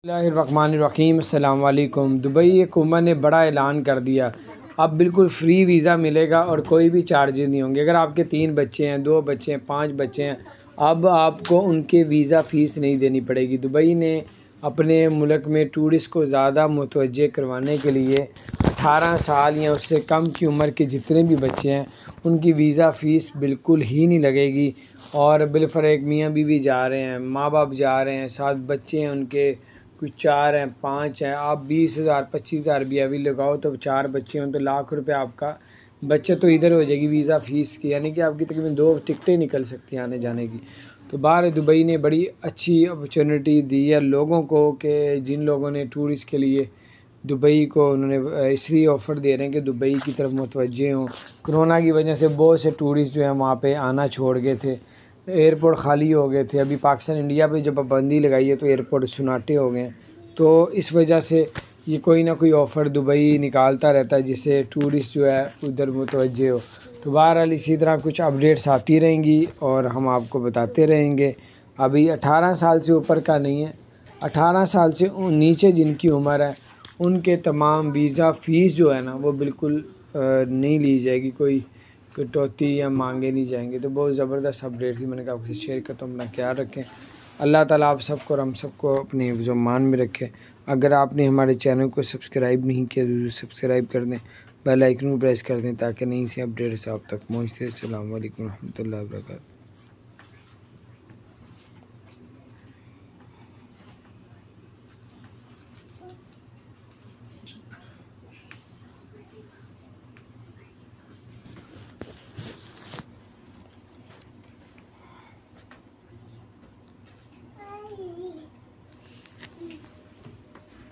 बिस्मिल्लाहिर्रहमानिर्रहीम। अस्सलाम वालेकुम। दुबई हुकूमत ने बड़ा ऐलान कर दिया, अब बिल्कुल फ़्री वीज़ा मिलेगा और कोई भी चार्जेस नहीं होंगे। अगर आपके 3 बच्चे हैं, 2 बच्चे हैं, 5 बच्चे हैं, अब आपको उनके वीज़ा फ़ीस नहीं देनी पड़ेगी। दुबई ने अपने मुल्क में टूरिस्ट को ज़्यादा मुतवज्जे करवाने के लिए 18 साल या उससे कम की उम्र के जितने भी बच्चे हैं उनकी वीज़ा फ़ीस बिल्कुल ही नहीं लगेगी। और बिलफ़र्ज़ मियाँ बीवी जा रहे हैं, माँ बाप जा रहे हैं, 7 बच्चे हैं उनके, कुछ 4 हैं, 5 हैं, आप 20,000 25,000 भी अभी लगाओ तो 4 बच्चे हों तो लाख रुपए आपका बचत तो इधर हो जाएगी वीज़ा फ़ीस की, यानी कि आपकी तकरीबन 2 टिकटें निकल सकती हैं आने जाने की। तो बाहर दुबई ने बड़ी अच्छी अपॉर्चुनिटी दी है लोगों को कि जिन लोगों ने टूरिस्ट के लिए दुबई को उन्होंने इसलिए ऑफ़र दे रहे हैं कि दुबई की तरफ मुतवज्जे हों। कोरोना की वजह से बहुत से टूरिस्ट जो हैं वहाँ पे आना छोड़ गए थे, एयरपोर्ट ख़ाली हो गए थे। अभी पाकिस्तान इंडिया पे जब पाबंदी लगाई है तो एयरपोर्ट सुनाटे हो गए हैं। तो इस वजह से ये कोई ना कोई ऑफ़र दुबई निकालता रहता है जिससे टूरिस्ट जो है उधर मुतवज्जे हो। तो बहरहाल इसी तरह कुछ अपडेट्स आती रहेंगी और हम आपको बताते रहेंगे। अभी 18 साल से ऊपर का नहीं है, 18 साल से नीचे जिनकी उम्र है उनके तमाम वीज़ा फ़ीस जो है ना वो बिल्कुल नहीं ली जाएगी, कोई कटौती या मांगे नहीं जाएंगे। तो बहुत ज़बरदस्त अपडेट थी, मैंने कहा आपसे शेयर करता हूँ। अपना ख्याल रखें। अल्लाह ताला आप सबको और हम सबको अपने हिफ्ज़-ओ-मान में रखे। अगर आपने हमारे चैनल को सब्सक्राइब नहीं किया तो सब्सक्राइब कर दें, बेल आइकन को प्रेस कर दें ताकि नई सी अपडेट्स आप तक पहुँचते। अस्सलाम वालेकुम रहमतुल्लाहि व बरकातहू।